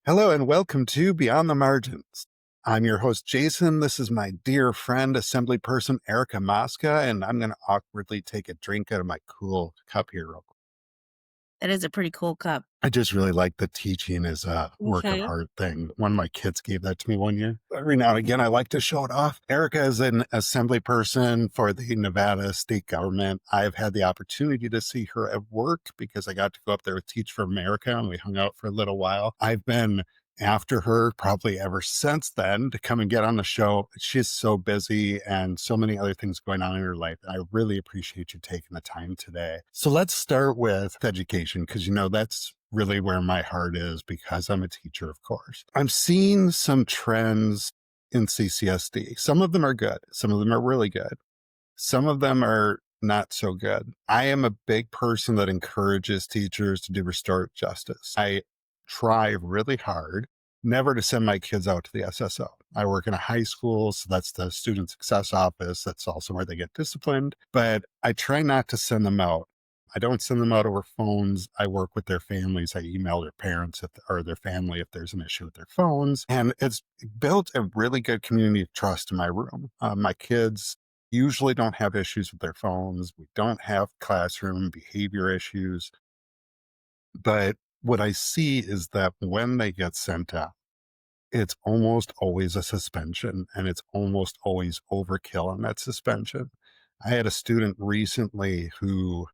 Hello and welcome to Beyond the Margins. I'm your host, Jason. This is my dear friend, Assemblyperson Erica Mosca, and I'm going to awkwardly take a drink out of my cool cup here real quick. That is a pretty cool cup. I just really like the teaching is a work of Okay. art thing. One of my kids gave that to me one year. Every now and again, I like to show it off. Erica is an assembly person for the Nevada state government. I've had the opportunity to see her at work because I got to go up there with Teach for America and we hung out for a little while. I've been after her probably ever since then to come and get on the show. She's so busy and so many other things going on in her life. I really appreciate you taking the time today. So let's start with education because, that's really where my heart is because I'm a teacher, of course. I'm seeing some trends in CCSD. Some of them are good. Some of them are really good. Some of them are not so good. I am a big person that encourages teachers to do restorative justice. I try really hard never to send my kids out to the SSO. I work in a high school, so that's the student success office. That's also where they get disciplined, but I try not to send them out. I don't send them out over phones. I work with their families. I email their parents or their family if there's an issue with their phones. And it's built a really good community of trust in my room. My kids usually don't have issues with their phones. We don't have classroom behavior issues. But what I see is that when they get sent out, it's almost always a suspension and it's almost always overkill on that suspension. I had a student recently who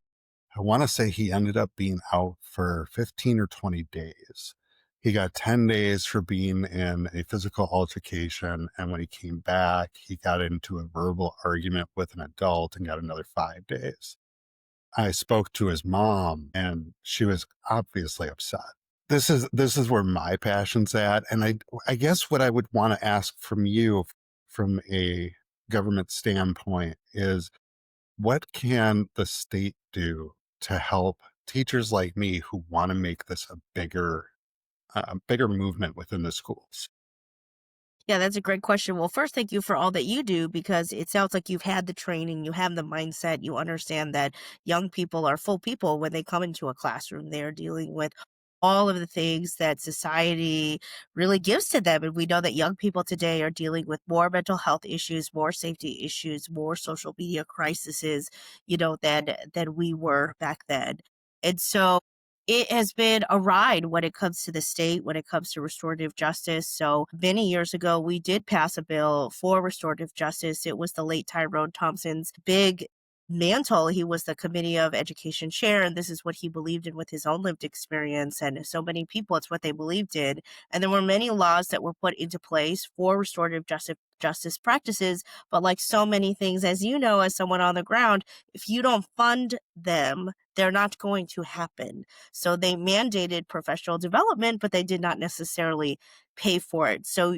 I want to say he ended up being out for 15 or 20 days. He got 10 days for being in a physical altercation. And when he came back, he got into a verbal argument with an adult and got another 5 days. I spoke to his mom and she was obviously upset. This is where my passion's at. And I guess what I would want to ask from you from a government standpoint is what can the state do to help teachers like me who want to make this a bigger movement within the schools? Yeah, that's a great question. Well, first, thank you for all that you do because it sounds like you've had the training, you have the mindset, you understand that young people are full people when they come into a classroom. They are dealing with all of the things that society really gives to them. And we know that young people today are dealing with more mental health issues, more safety issues, more social media crises, than we were back then. And so it has been a ride when it comes to the state, when it comes to restorative justice. So many years ago, we did pass a bill for restorative justice. It was the late Tyrone Thompson's big mantle. He was the Committee of Education chair, and this is what he believed in with his own lived experience. And so many people, it's what they believed in. And there were many laws that were put into place for restorative justice practices. But like so many things, as you know, as someone on the ground, if you don't fund them, they're not going to happen. So they mandated professional development, but they did not necessarily pay for it. So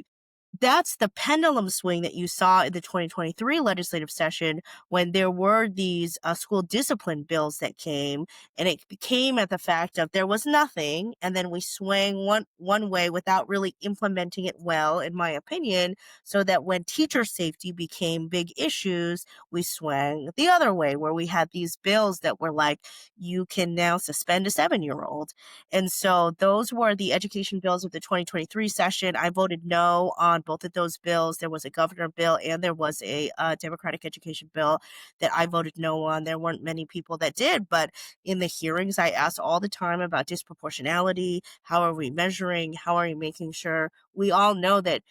that's the pendulum swing that you saw in the 2023 legislative session when there were these school discipline bills that came, and it became at the fact of there was nothing, and then we swang one way without really implementing it well, in my opinion, so that when teacher safety became big issues, we swang the other way where we had these bills that were like, you can now suspend a 7-year-old. And so those were the education bills of the 2023 session. I voted no on both of those bills. There was a governor bill and there was a Democratic education bill that I voted no on. There weren't many people that did, but in the hearings, I asked all the time about disproportionality. How are we measuring? How are we making sure? We all know that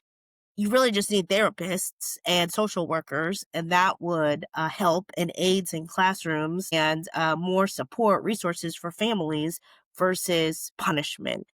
you really just need therapists and social workers, and that would help, and aides in classrooms, and more support resources for families versus punishment.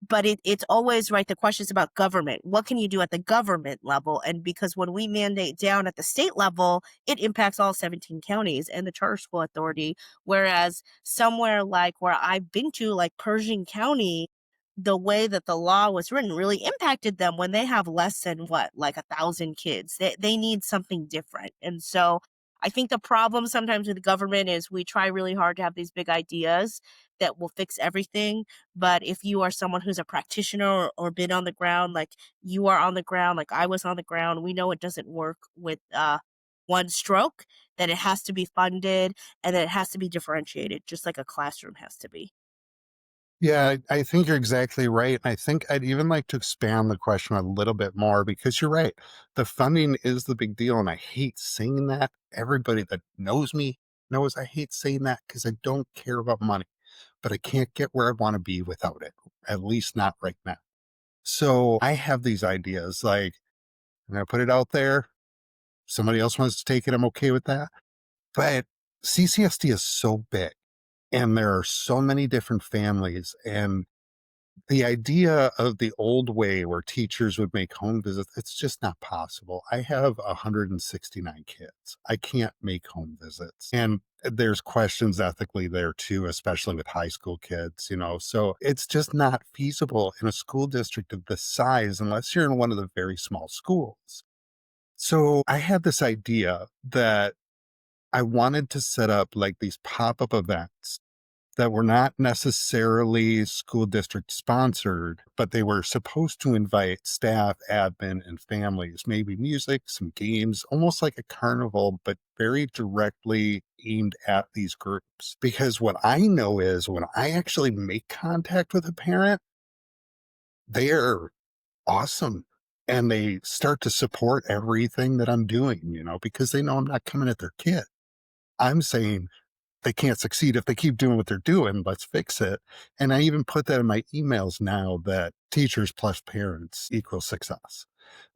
But it's always right. The question is about government. What can you do at the government level? And because when we mandate down at the state level, it impacts all 17 counties and the charter school authority. Whereas somewhere like where I've been to, like Pershing County, the way that the law was written really impacted them when they have less than like 1,000 kids. They need something different. And so I think the problem sometimes with the government is we try really hard to have these big ideas that will fix everything. But if you are someone who's a practitioner or been on the ground, like you are on the ground, like I was on the ground, we know it doesn't work with one stroke, that it has to be funded and that it has to be differentiated, just like a classroom has to be. Yeah, I think you're exactly right. I think I'd even like to expand the question a little bit more because you're right. The funding is the big deal. And I hate saying that. Everybody that knows me knows I hate saying that because I don't care about money, but I can't get where I want to be without it, at least not right now. So I have these ideas like, I'm going to put it out there. Somebody else wants to take it. I'm okay with that. But CCSD is so big and there are so many different families. And the idea of the old way where teachers would make home visits, it's just not possible. I have 169 kids. I can't make home visits. And there's questions ethically there too, especially with high school kids, So it's just not feasible in a school district of this size unless you're in one of the very small schools. So I had this idea that I wanted to set up like these pop-up events that were not necessarily school district sponsored, but they were supposed to invite staff, admin, and families, maybe music, some games, almost like a carnival, but very directly aimed at these groups. Because what I know is when I actually make contact with a parent, they're awesome. And they start to support everything that I'm doing, because they know I'm not coming at their kid. I'm saying, they can't succeed if they keep doing what they're doing. Let's fix it. And I even put that in my emails now that teachers plus parents equals success.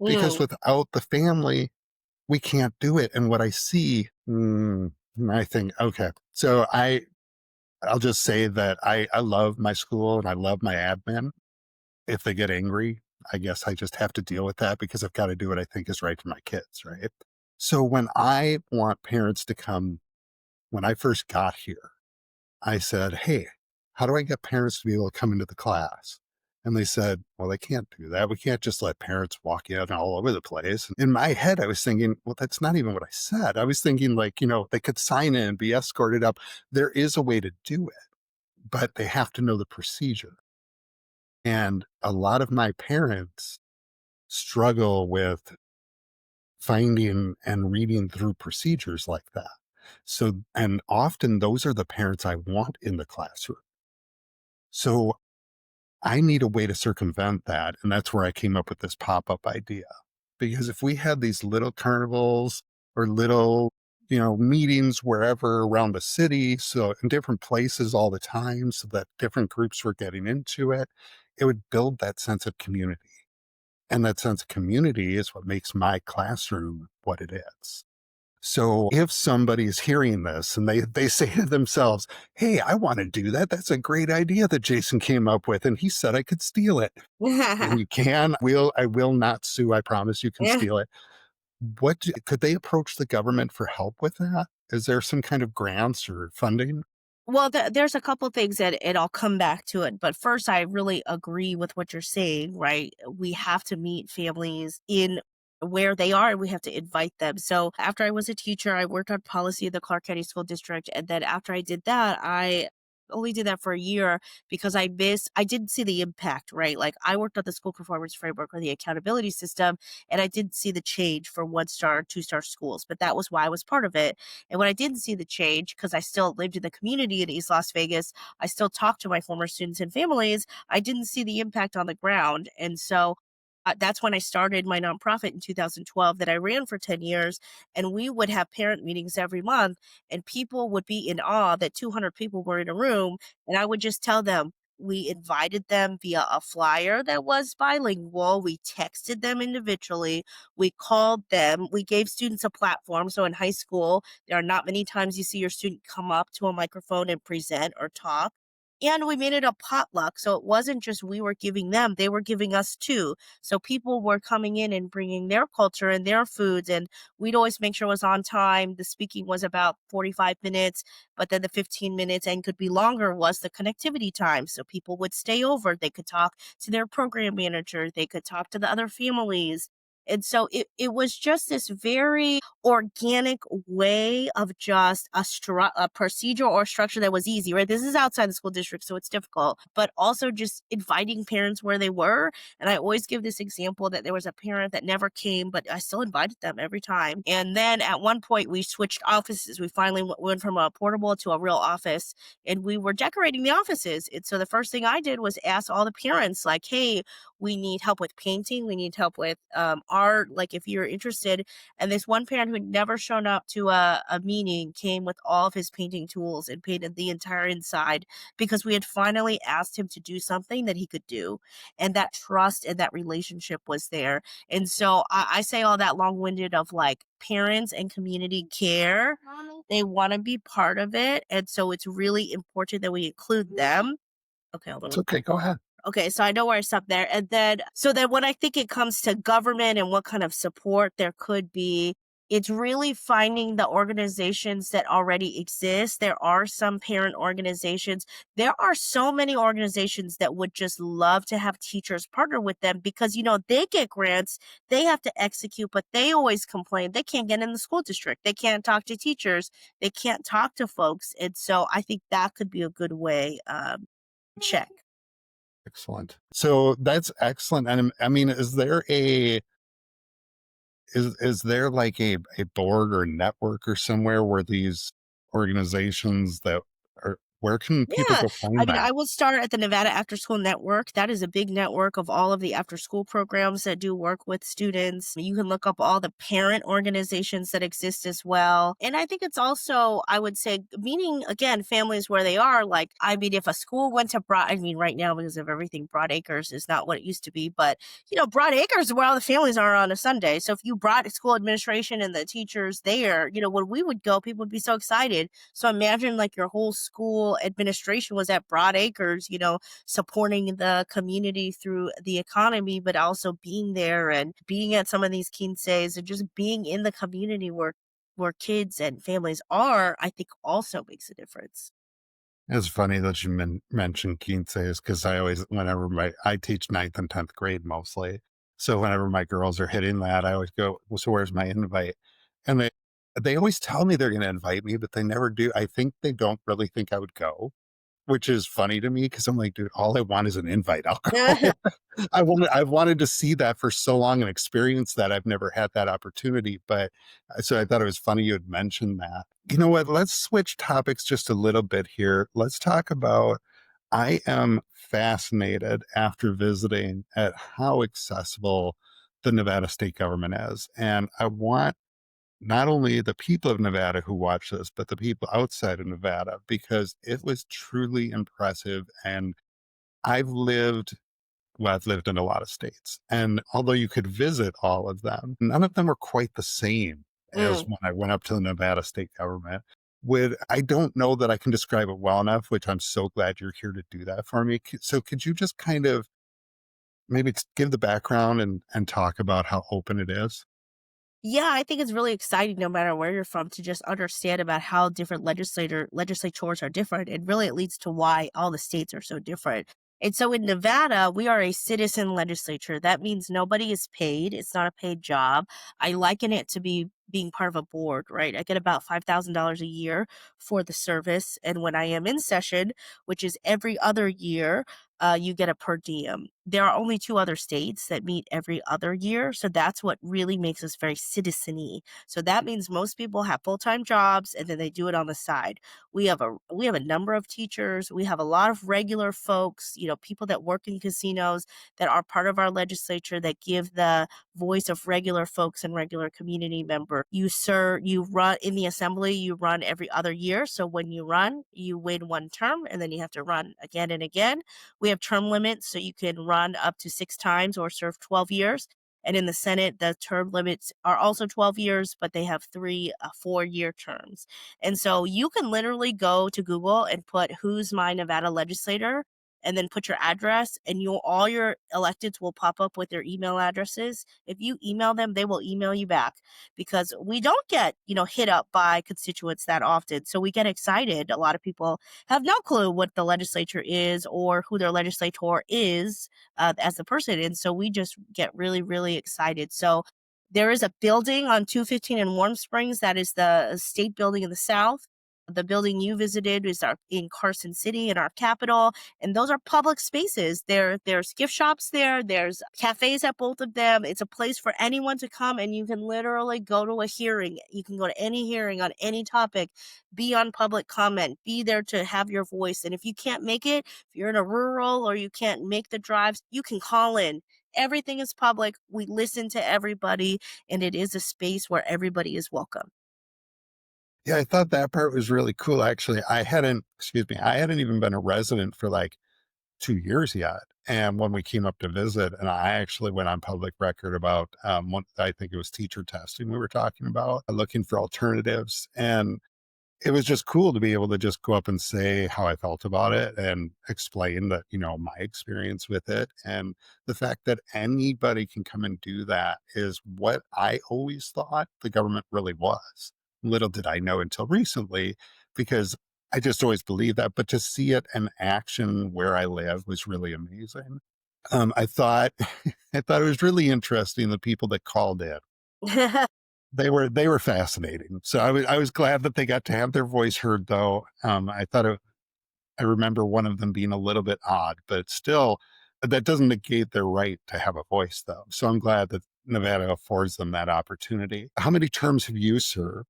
Because Mm. without the family, we can't do it. And what I see, I think, okay. So I'll just say that I love my school and I love my admin. If they get angry, I guess I just have to deal with that because I've got to do what I think is right for my kids, right? So when I want parents to come, when I first got here, I said, "Hey, how do I get parents to be able to come into the class?" And they said, "Well, they can't do that. We can't just let parents walk in all over the place." In my head, I was thinking, well, that's not even what I said. I was thinking like, they could sign in, be escorted up. There is a way to do it, but they have to know the procedure. And a lot of my parents struggle with finding and reading through procedures like that. So, and often those are the parents I want in the classroom. So I need a way to circumvent that, and that's where I came up with this pop-up idea. Because if we had these little carnivals or little, meetings wherever around the city, so in different places all the time, so that different groups were getting into it, it would build that sense of community. And that sense of community is what makes my classroom what it is. So if somebody is hearing this and they say to themselves, "Hey, I want to do that. That's a great idea that Jason came up with. And he said I could steal it." And you can. I will not sue. I promise you can steal it. Could they approach the government for help with that? Is there some kind of grants or funding? Well, there's a couple things that I'll come back to it. But first, I really agree with what you're saying, right? We have to meet families in where they are and we have to invite them. So after I was a teacher, I worked on policy in the Clark County School District. And then after I did that, I only did that for a year because I didn't see the impact, right? Like I worked on the school performance framework or the accountability system, and I didn't see the change for 1-star, 2-star schools, but that was why I was part of it. And when I didn't see the change, because I still lived in the community in East Las Vegas, I still talked to my former students and families. I didn't see the impact on the ground. And so that's when I started my nonprofit in 2012 that I ran for 10 years. And we would have parent meetings every month, and people would be in awe that 200 people were in a room. And I would just tell them, we invited them via a flyer that was bilingual. We texted them individually. We called them. We gave students a platform. So in high school, there are not many times you see your student come up to a microphone and present or talk. And we made it a potluck. So it wasn't just we were giving them, they were giving us too. So people were coming in and bringing their culture and their foods. And we'd always make sure it was on time. The speaking was about 45 minutes, but then the 15 minutes and could be longer was the connectivity time. So people would stay over. They could talk to their program manager. They could talk to the other families. And so it was just this very organic way of just a procedure or structure that was easy, right? This is outside the school district, so it's difficult, but also just inviting parents where they were. And I always give this example that there was a parent that never came, but I still invited them every time. And then at one point, we switched offices. We finally went from a portable to a real office, and we were decorating the offices. And so the first thing I did was ask all the parents, like, hey, we need help with painting. We need help with art. Like, if you're interested. And this one parent who had never shown up to a meeting came with all of his painting tools and painted the entire inside because we had finally asked him to do something that he could do. And that trust and that relationship was there. And so I say all that long winded of like parents and community care. They want to be part of it. And so it's really important that we include them. Okay, hold It's on. okay. Go ahead. Okay, so I know where I stopped there. And then, so then when I think it comes to government and what kind of support there could be, it's really finding the organizations that already exist. There are some parent organizations. There are so many organizations that would just love to have teachers partner with them because, they get grants, they have to execute, but they always complain they can't get in the school district. They can't talk to teachers. They can't talk to folks. And so I think that could be a good way to check. Excellent. So that's excellent. And I mean, is there like a board or network or somewhere where these organizations that are where can people Yeah, go I find mean, that? I will start at the Nevada After School Network. That is a big network of all of the after school programs that do work with students. You can look up all the parent organizations that exist as well. And I think it's also, I would say, meaning again, families where they are. Like, I mean, if a school went to I mean, right now, because of everything, Broad Acres is not what it used to be, but Broad Acres is where all the families are on a Sunday. So if you brought school administration and the teachers there, when we would go, people would be so excited. So imagine like your whole school administration was at Broad Acres, supporting the community through the economy, but also being there and being at some of these quinces and just being in the community where kids and families are, I think also makes a difference. It's funny that you mentioned quinces because whenever I teach ninth and 10th grade mostly. So whenever my girls are hitting that, I always go, well, so where's my invite? And they always tell me they're going to invite me, but they never do. I think they don't really think I would go, which is funny to me because I'm like, dude, all I want is an invite. I'll go. I've wanted to see that for so long and experience that. I've never had that opportunity, but so I thought it was funny you had mentioned that. You know what? Let's switch topics just a little bit here. Let's talk about I am fascinated after visiting at how accessible the Nevada state government is. And I want not only the people of Nevada who watch this, but the people outside of Nevada, because it was truly impressive. And I've lived I've lived in a lot of states. And although you could visit all of them, none of them are quite the same as Mm. when I went up to the Nevada state government. I don't know that I can describe it well enough, which I'm so glad you're here to do that for me. So could you just kind of maybe give the background and talk about how open it is? Yeah, I think it's really exciting no matter where you're from to just understand about how different legislatures are different. And really it leads to why all the states are so different. And so in Nevada, we are a citizen legislature. That means nobody is paid. It's not a paid job. I liken it to being part of a board, right? I get about $5,000 a year for the service. And when I am in session, which is every other year, you get a per diem. There are only two other states that meet every other year. So that's what really makes us very citizen-y. So that means most people have full-time jobs and then they do it on the side. We have a number of teachers. We have a lot of regular folks, people that work in casinos that are part of our legislature that give the voice of regular folks and regular community members. You run in the assembly, you run every other year. So when you run, you win one term and then you have to run again and again. We have term limits, so you can run up to 6 times or serve 12 years. And in the Senate, the term limits are also 12 years, but they have three 4-year terms. And so you can literally go to Google and put who's my Nevada legislator, and then put your address, and you'll all your electeds will pop up with their email addresses. If you email them, they will email you back because we don't get, hit up by constituents that often. So we get excited. A lot of people have no clue what the legislature is or who their legislator is as a person. And so we just get really, really excited. So there is a building on 215 in Warm Springs that is the state building in the South. The building you visited is in Carson City, in our capital, and those are public spaces. There's gift shops there. There's cafes at both of them. It's a place for anyone to come, and you can literally go to a hearing. You can go to any hearing on any topic, be on public comment, be there to have your voice. And if you can't make it, if you're in a rural or you can't make the drives, you can call in. Everything is public. We listen to everybody, and it is a space where everybody is welcome. Yeah, I thought that part was really cool. Actually, I hadn't even been a resident for like 2 years yet. And when we came up to visit, and I actually went on public record about what I think it was teacher testing we were talking about, looking for alternatives. And it was just cool to be able to just go up and say how I felt about it and explain that, my experience with it. And the fact that anybody can come and do that is what I always thought the government really was. Little did I know until recently, because I just always believed that. But to see it in action where I live was really amazing. I thought I thought it was really interesting the people that called in. They were fascinating. So I was glad that they got to have their voice heard, though. I remember one of them being a little bit odd, but still, that doesn't negate their right to have a voice, though. So I'm glad that Nevada affords them that opportunity. How many terms have you served?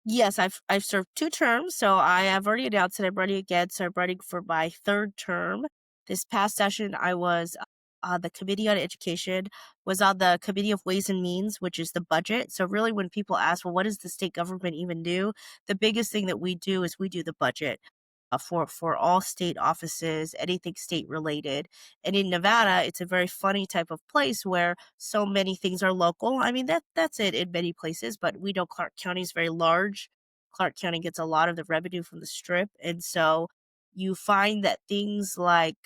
Yes, I've served 2 terms, so I have already announced that I'm running again, so I'm running for my 3rd term. This past session, I was on the Committee on Education, was on the Committee of Ways and Means, which is the budget. So really when people ask, "Well, what does the state government even do?" The biggest thing that we do is we do the budget, for all state offices, anything state related. And in Nevada, it's a very funny type of place where so many things are local. I mean, that's it in many places, but we know Clark County is very large. Clark County gets a lot of the revenue from the strip. And so you find that things like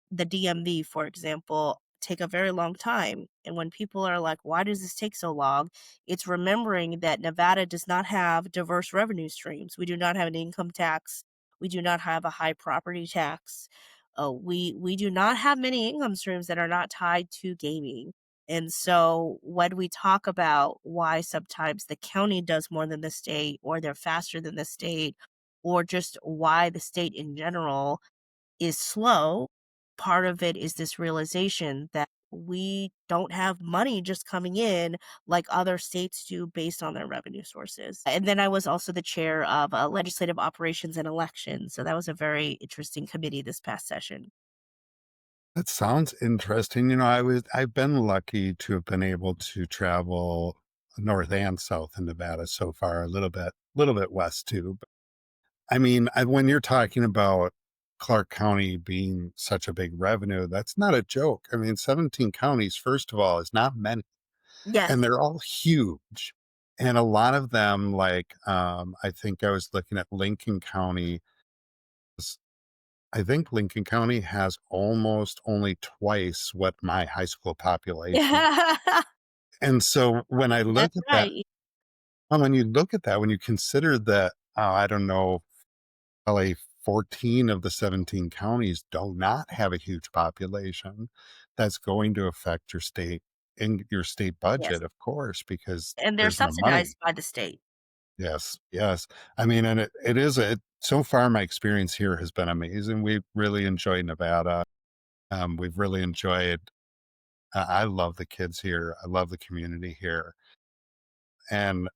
the DMV, for example, take a very long time. And when people are like, why does this take so long? It's remembering that Nevada does not have diverse revenue streams. We do not have an income tax. We do not have a high property tax. We do not have many income streams that are not tied to gaming. And so when we talk about why sometimes the county does more than the state, or they're faster than the state, or just why the state in general is slow, part of it is this realization that we don't have money just coming in like other states do based on their revenue sources. And then I was also the chair of legislative operations and elections. So that was a very interesting committee this past session. That sounds interesting. I've been lucky to have been able to travel north and south in Nevada so far, a little bit west too. But I mean, when you're talking about Clark County being such a big revenue, that's not a joke. I mean, 17 counties, first of all, is not many, Yes. and they're all huge. And a lot of them, like, I think I was looking at Lincoln County. I think Lincoln County has almost only twice what my high school population. And so when I look That's at that, right. when you consider that, I don't know, probably 14 of the 17 counties do not have a huge population, that's going to affect your state Yes. budget, of course, because And they're there's no money. subsidized by the state. Yes, yes. I mean, and it is so far my experience here has been amazing. We really enjoyed Nevada. We've really enjoyed I love the kids here. I love the community here. And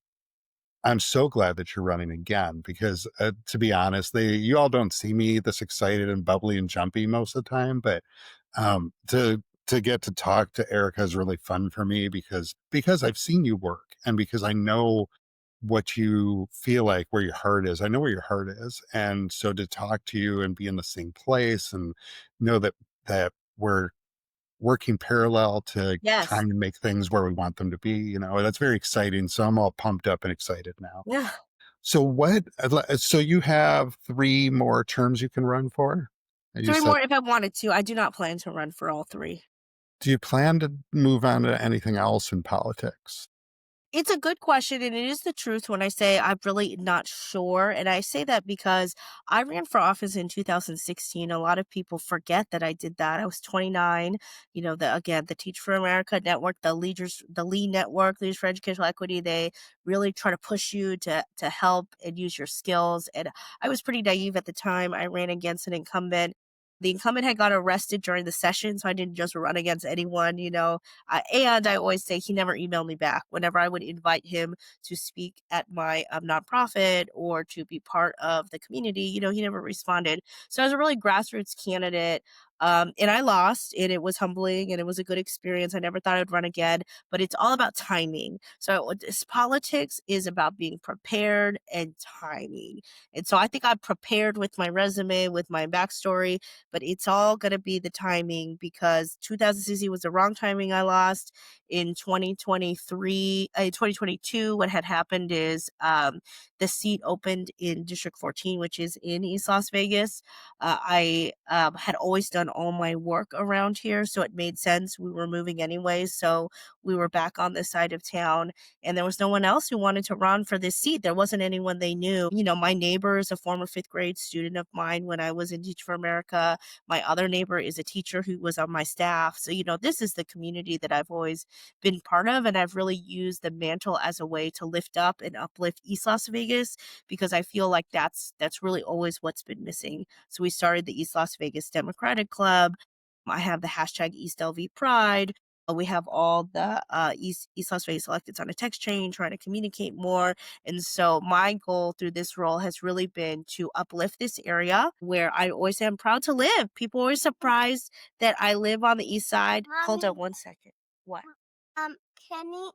I'm so glad that you're running again because, to be honest, you all don't see me this excited and bubbly and jumpy most of the time, but to get to talk to Erica is really fun for me because I've seen you work and because I know what you feel like, where your heart is. I know where your heart is, and so to talk to you and be in the same place and know that we're working parallel to Yes. trying to make things where we want them to be, that's very exciting. So I'm all pumped up and excited now. Yeah. So you have 3 more terms you can run for? You 3 said, more if I wanted to. I do not plan to run for all 3. do you plan to move on to anything else in politics? It's a good question, and it is the truth when I say I'm really not sure. And I say that because I ran for office in 2016. A lot of people forget that I did that. I was 29. The Teach for America network, the Lee network, Leaders for Educational Equity, they really try to push you to help and use your skills. And I was pretty naive at the time. I ran against an incumbent. The incumbent had got arrested during the session, so I didn't just run against anyone. And I always say he never emailed me back. Whenever I would invite him to speak at my nonprofit or to be part of the community, he never responded. So I was a really grassroots candidate. And I lost, and it was humbling and it was a good experience. I never thought I'd run again, but it's all about timing. So this politics is about being prepared and timing. And so I think I'm prepared with my resume, with my backstory, but it's all going to be the timing because 2016 was the wrong timing. I lost in 2022. What had happened is the seat opened in District 14, which is in East Las Vegas. I had always done all my work around here, so it made sense. We were moving anyways, so we were back on this side of town, and there was no one else who wanted to run for this seat. There wasn't anyone they knew. My neighbor is a former fifth grade student of mine when I was in Teach for America. My other neighbor is a teacher who was on my staff. So, this is the community that I've always been part of. And I've really used the mantle as a way to lift up and uplift East Las Vegas because I feel like that's really always what's been missing. So we started the East Las Vegas Democratic Club. I have the hashtag East LV Pride. We have all the East Las Vegas electeds on a text chain trying to communicate more. And so my goal through this role has really been to uplift this area where I always am proud to live. People are always surprised that I live on the east side. Hold on Mommy, one second. What? um, can you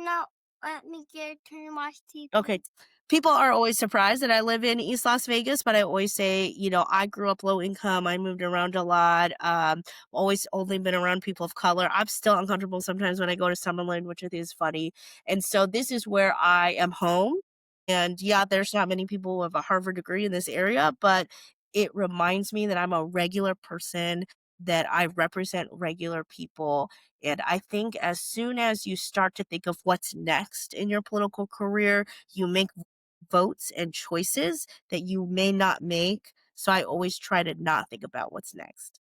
not let me get to watch TV? Okay. People are always surprised that I live in East Las Vegas, but I always say, I grew up low income. I moved around a lot. Always only been around people of color. I'm still uncomfortable sometimes when I go to Summerlin, which I think is funny. And so this is where I am home. And yeah, there's not many people with a Harvard degree in this area, but it reminds me that I'm a regular person, that I represent regular people. And I think as soon as you start to think of what's next in your political career, you make votes and choices that you may not make. So I always try to not think about what's next.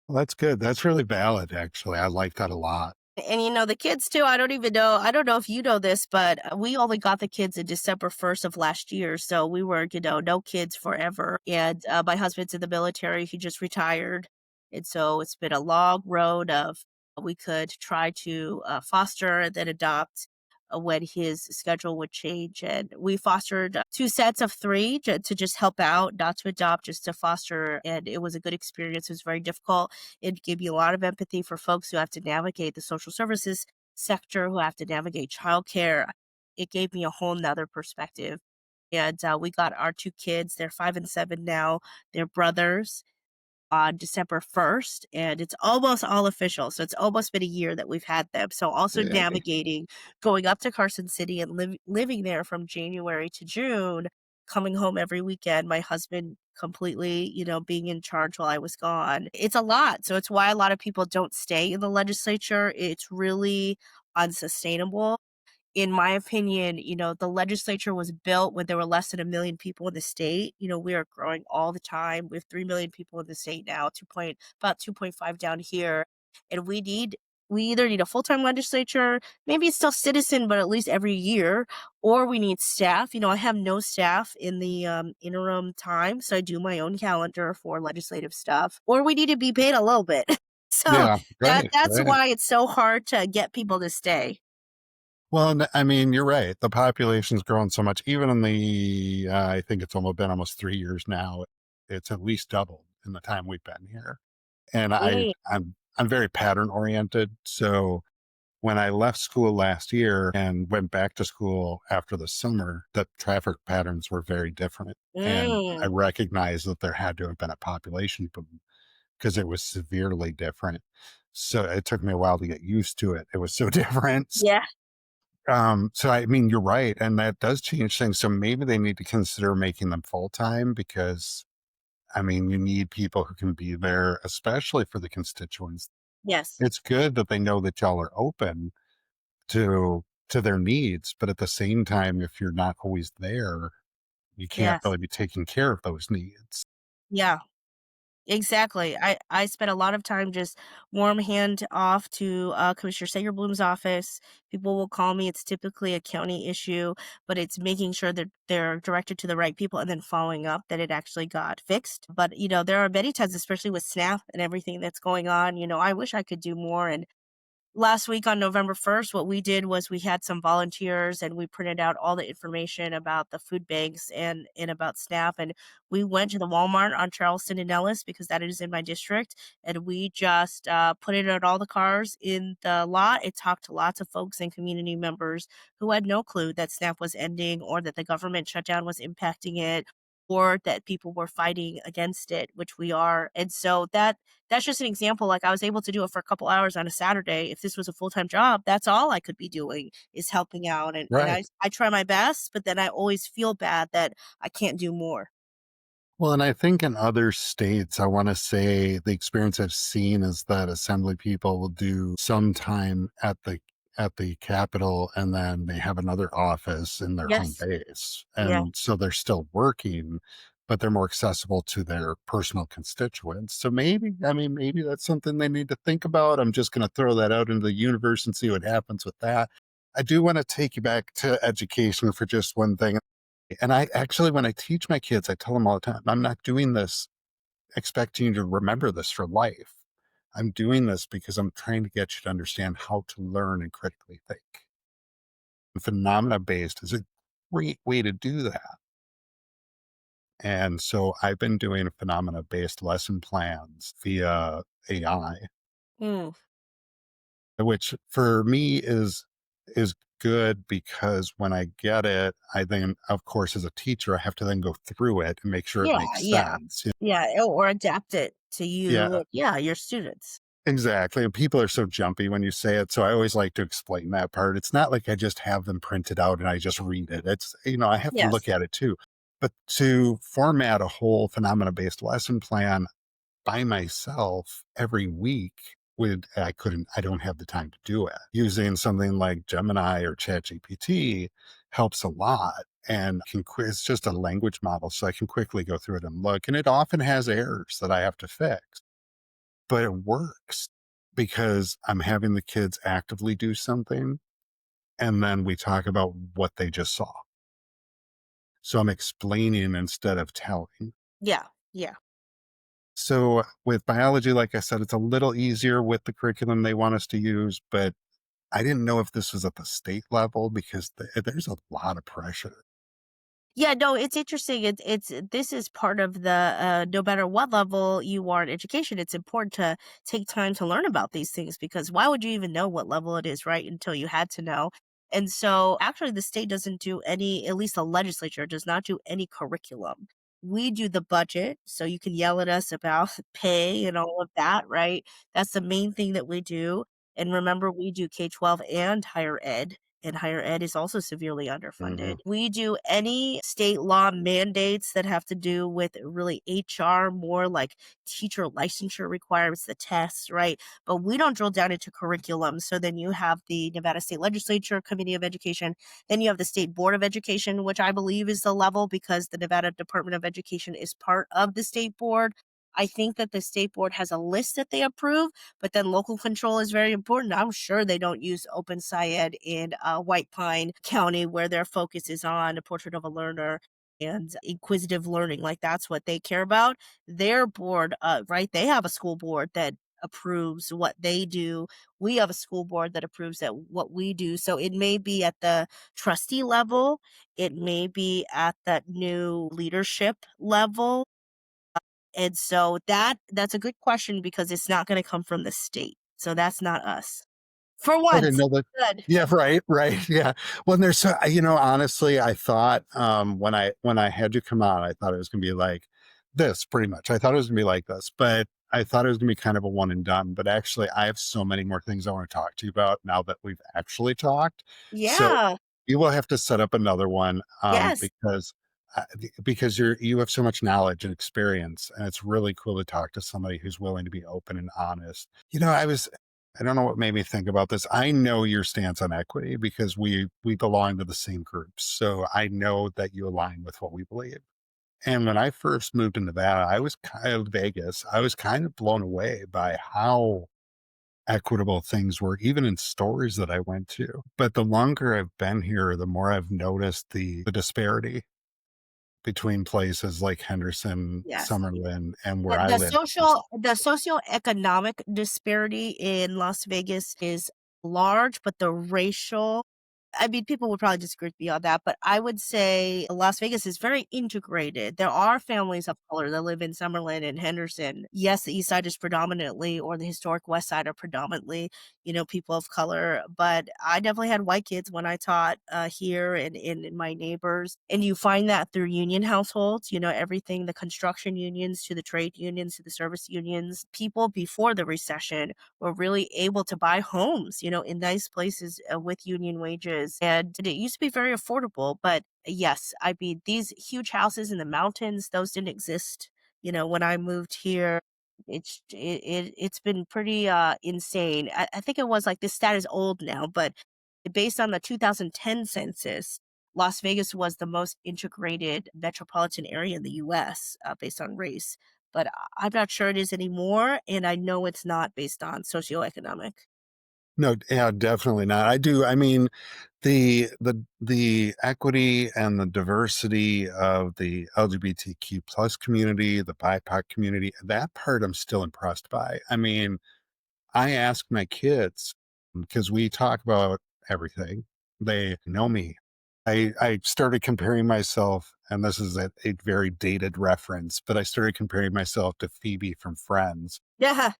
Well, that's good. That's really valid, actually. I like that a lot. And the kids too, I don't know if you know this, but we only got the kids in December 1st of last year. So we were, no kids forever. And my husband's in the military. He just retired. And so it's been a long road of we could try to foster and then adopt when his schedule would change. And we fostered 2 sets of 3 to just help out, not to adopt, just to foster. And it was a good experience. It was very difficult. It gave me a lot of empathy for folks who have to navigate the social services sector, who have to navigate childcare. It gave me a whole nother perspective. And we got our 2 kids. They're 5 and 7 now. They're brothers on December 1st, and it's almost all official. So it's almost been a year that we've had them. So also Yay. navigating going up to Carson City and living there from January to June, coming home every weekend, my husband completely, being in charge while I was gone. It's a lot. So it's why a lot of people don't stay in the legislature. It's really unsustainable in my opinion. The legislature was built when there were less than 1 million people in the state. We are growing all the time. We have 3 million people in the state now, about 2.5 down here. And we either need a full-time legislature, maybe it's still citizen, but at least every year, or we need staff. I have no staff in the interim time, so I do my own calendar for legislative stuff, or we need to be paid a little bit. So Yeah, right, that's right. why it's so hard to get people to stay. Well, I mean, you're right. The population's grown so much. Even in the, I think it's almost been almost 3 years now. It's at least doubled in the time we've been here. And I'm very pattern oriented. So when I left school last year and went back to school after the summer, the traffic patterns were very different. And I Mm. recognized that there had to have been a population boom because it was severely different. So it took me a while to get used to it. It was so different. Yeah. So I mean, you're right, and that does change things. So maybe they need to consider making them full time because I mean, you need people who can be there, especially for the constituents. Yes. It's good that they know that y'all are open to their needs, but at the same time, if you're not always there, you can't Yes. really be taking care of those needs. Yeah. Exactly. I spent a lot of time just warm hand off to Commissioner Sagerbloom's office. People will call me. It's typically a county issue, but it's making sure that they're directed to the right people and then following up that it actually got fixed. But there are many times, especially with SNAP and everything that's going on. I wish I could do more. And last week on November 1st, what we did was we had some volunteers and we printed out all the information about the food banks and about SNAP. And we went to the Walmart on Charleston and Ellis because that is in my district. And we just put it at all the cars in the lot. It talked to lots of folks and community members who had no clue that SNAP was ending or that the government shutdown was impacting it or that people were fighting against it, which we are. And so that's just an example. Like I was able to do it for a couple hours on a Saturday. If this was a full-time job, that's all I could be doing is helping out. And Right. I try my best, but then I always feel bad that I can't do more. Well, and I think in other states, I want to say the experience I've seen is that assembly people will do some time at the Capitol and then they have another office in their home Yes. base. Yeah. And so they're still working, but they're more accessible to their personal constituents. So maybe, I mean, maybe that's something they need to think about. I'm just going to throw that out into the universe and see what happens with that. I do want to take you back to education for just one thing. And I actually, when I teach my kids, I tell them all the time, I'm not doing this expecting you to remember this for life. I'm doing this because I'm trying to get you to understand how to learn and critically think. And phenomena based is a great way to do that. And so I've been doing phenomena based lesson plans via AI, Mm. which for me is good because when I get it, I then, of course, as a teacher, I have to then go through it and make sure it Yeah. makes Yeah. sense. Yeah. Or adapt it to you. Yeah, Yeah. Your students. exactly. And people are so jumpy when you say it. So I always like to explain that part. It's not like I just have them printed out and I just read it. It's, I have to Yes. look at it too. But to format a whole phenomena based lesson plan by myself every week I don't have the time to do it. Using something like Gemini or ChatGPT helps a lot and it's just a language model. So I can quickly go through it and look. And it often has errors that I have to fix, but it works because I'm having the kids actively do something. And then we talk about what they just saw. So I'm explaining instead of telling. Yeah. Yeah. So with biology, like I said, it's a little easier with the curriculum they want us to use, but I didn't know if this was at the state level because there's a lot of pressure. Yeah, no, it's interesting. It's this is part of the no matter what level you are in education, it's important to take time to learn about these things because why would you even know what level it is, right? Until you had to know. And so actually the state doesn't do any, at least the legislature does not do any curriculum. We do the budget, so you can yell at us about pay and all of that, right? That's the main thing that we do. And remember, we do K-12 and higher ed and higher ed is also severely underfunded. Hmm. We do any state law mandates that have to do with really HR, more like teacher licensure requirements, the tests, right? But we don't drill down into curriculum. So then you have the Nevada State Legislature Committee of Education, then you have the State Board of Education, which I believe is the level because the Nevada Department of Education is part of the state board. I think that the state board has a list that they approve, but then local control is very important. I'm sure they don't use Open Syed in White Pine County where their focus is on a portrait of a learner and inquisitive learning. Like that's what they care about. Their board, right? They have a school board that approves what they do. We have a school board that approves that what we do. So it may be at the trustee level, it may be at that new leadership level and so that's a good question because it's not gonna come from the state. So that's not us. For I didn't once. know that. Good. Yeah, right, right. Yeah. Well, and there's so, honestly, I thought when I had you come on, I thought it was gonna be like this pretty much. I thought it was gonna be like this, but I thought it was gonna be kind of a one and done. But actually, I have so many more things I want to talk to you about now that we've actually talked. So Yeah. you will have to set up another one Yes. because because you have so much knowledge and experience, and it's really cool to talk to somebody who's willing to be open and honest. I don't know what made me think about this. I know your stance on equity because we belong to the same groups, so I know that you align with what we believe. And when I first moved to Nevada, I was kind of Vegas. I was kind of blown away by how equitable things were, even in stores that I went to. But the longer I've been here, the more I've noticed the disparity between places like Henderson, Yes. Summerlin, and where The I the live. Just the socioeconomic disparity in Las Vegas is large, but the racial, I mean, people would probably disagree with me on that, but I would say Las Vegas is very integrated. There are families of color that live in Summerlin and Henderson. Yes, the East Side is predominantly, or the historic West Side are predominantly, people of color. But I definitely had white kids when I taught here and in my neighbors. And you find that through union households, everything, the construction unions to the trade unions to the service unions. People before the recession were really able to buy homes, in nice places with union wages. And it used to be very affordable. But yes, I mean, these huge houses in the mountains, those didn't exist, when I moved here. It's been pretty insane. I think it was like, this stat is old now, but based on the 2010 census, Las Vegas was the most integrated metropolitan area in the US, based on race. But I'm not sure it is anymore, and I know it's not based on socioeconomic. no, yeah, definitely not. I mean, the equity and the diversity of the LGBTQ plus community, the BIPOC community, that part I'm still impressed by. I mean, I ask my kids because we talk about everything. They know me. I started comparing myself, and this is a very dated reference, but I started comparing myself to Phoebe from Friends Yeah.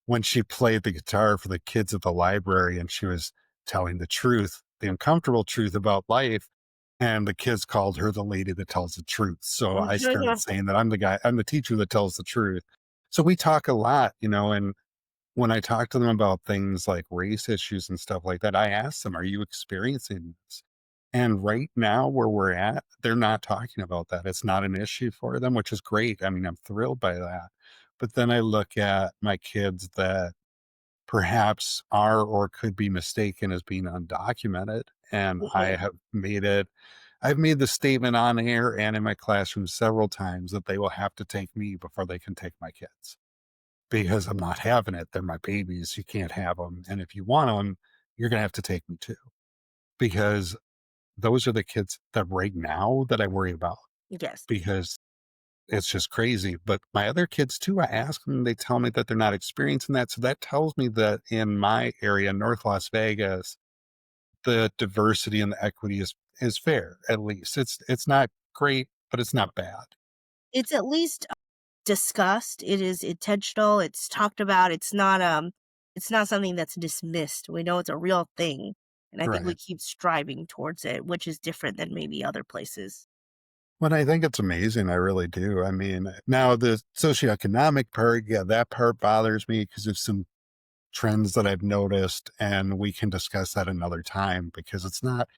when she played the guitar for the kids at the library and she was telling the truth, the uncomfortable truth about life. And the kids called her the lady that tells the truth. So I started saying that I'm the teacher that tells the truth. So we talk a lot, and when I talk to them about things like race issues and stuff like that, I ask them, are you experiencing this? And right now, where we're at, they're not talking about that. It's not an issue for them, which is great. I mean, I'm thrilled by that. But then I look at my kids that perhaps are or could be mistaken as being undocumented. And Mhm. I've made the statement on air and in my classroom several times that they will have to take me before they can take my kids because I'm not having it. They're my babies. You can't have them. And if you want them, you're going to have to take me too, because those are the kids that right now that I worry about Yes. because it's just crazy. But my other kids too, I ask them, they tell me that they're not experiencing that. So that tells me that in my area, North Las Vegas, the diversity and the equity is fair. At least it's not great, but it's not bad. It's at least discussed, it is intentional, it's talked about, it's not something that's dismissed. We know it's a real thing, and I think we Right. keep striving towards it, which is different than maybe other places. When I think it's amazing, I really do. I mean, now the socioeconomic part, yeah, that part bothers me because of some trends that I've noticed, and we can discuss that another time because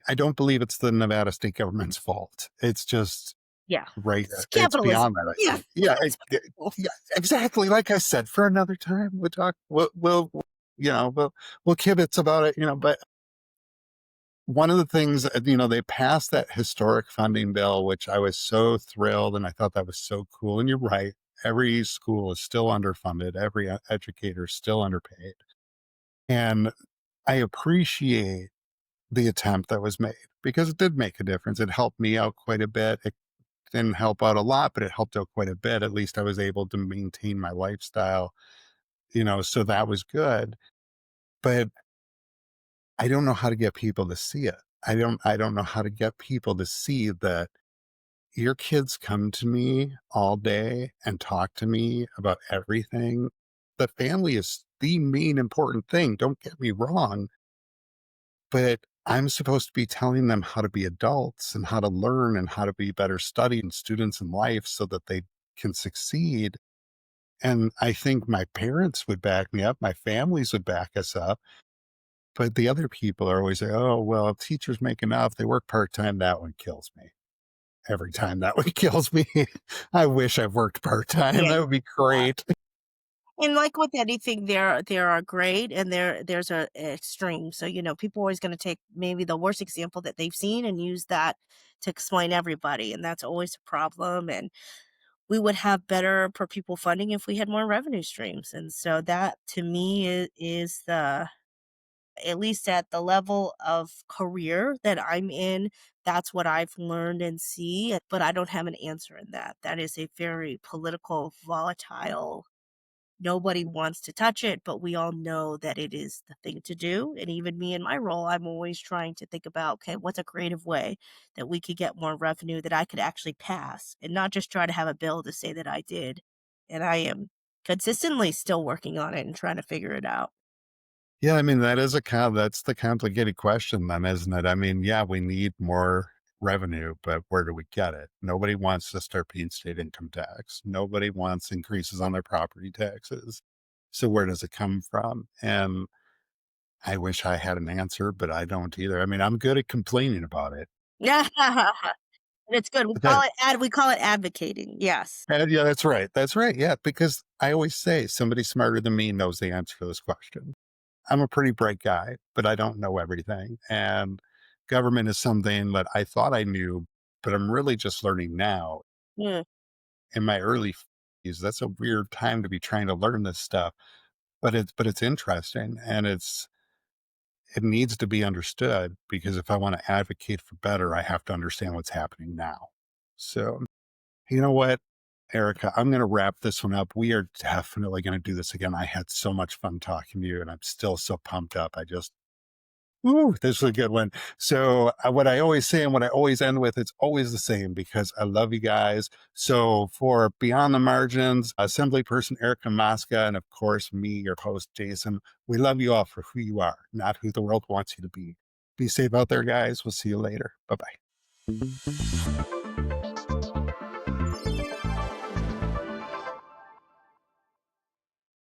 I don't believe it's the Nevada state government's fault. It's just Yeah. right. It's It's capitalism. beyond that, I Yeah. think. Yeah, It's wonderful. yeah, exactly. Like I said, for another time, we'll kibitz about it, but one of the things, they passed that historic funding bill, which I was so thrilled and I thought that was so cool. And you're right. Every school is still underfunded. Every educator is still underpaid. And I appreciate the attempt that was made because it did make a difference. It helped me out quite a bit. It didn't help out a lot, but it helped out quite a bit. At least I was able to maintain my lifestyle, so that was good. But I don't know how to get people to see it. I don't know how to get people to see that your kids come to me all day and talk to me about everything. The family is the main important thing. Don't get me wrong, but I'm supposed to be telling them how to be adults and how to learn and how to be better studying students in life so that they can succeed. And I think my parents would back me up, my families would back us up. But the other people are always like, oh, well, if teachers make enough, they work part time. That one kills me. every time. That one kills me. I wish I worked part-time. Yeah. That would be great. And like with anything, there are grade and there's a extreme. So, people always going to take maybe the worst example that they've seen and use that to explain everybody. And that's always a problem. And we would have better per pupil funding if we had more revenue streams. And so that to me is the at least at the level of career that I'm in, that's what I've learned and see. But I don't have an answer in that. That is a very political, volatile. Nobody wants to touch it, but we all know that it is the thing to do. And even me in my role, I'm always trying to think about, okay, what's a creative way that we could get more revenue that I could actually pass and not just try to have a bill to say that I did. And I am consistently still working on it and trying to figure it out. Yeah, I mean, that's the complicated question then, isn't it? I mean, yeah, we need more revenue, but where do we get it? Nobody wants to start paying state income tax. Nobody wants increases on their property taxes. So where does it come from? And I wish I had an answer, but I don't either. I mean, I'm good at complaining about it. Yeah. And it's good. But that, We call it advocating. Yes. yeah, that's right. That's right. Yeah, because I always say somebody smarter than me knows the answer to this question. I'm a pretty bright guy, but I don't know everything. And government is something that I thought I knew, but I'm really just learning now. Mm. In my early 50s, that's a weird time to be trying to learn this stuff, but it's interesting and it needs to be understood because if I want to advocate for better, I have to understand what's happening now. So, you know what, Erica, I'm going to wrap this one up. We are definitely going to do this again. I had so much fun talking to you and I'm still so pumped up. Ooh, this was a good one. So what I always say and what I always end with, it's always the same because I love you guys. So for Beyond the Margins, Assemblyperson Erica Mosca, and of course me, your host, Jason, we love you all for who you are, not who the world wants you to be. Be safe out there, guys. We'll see you later. Bye-bye.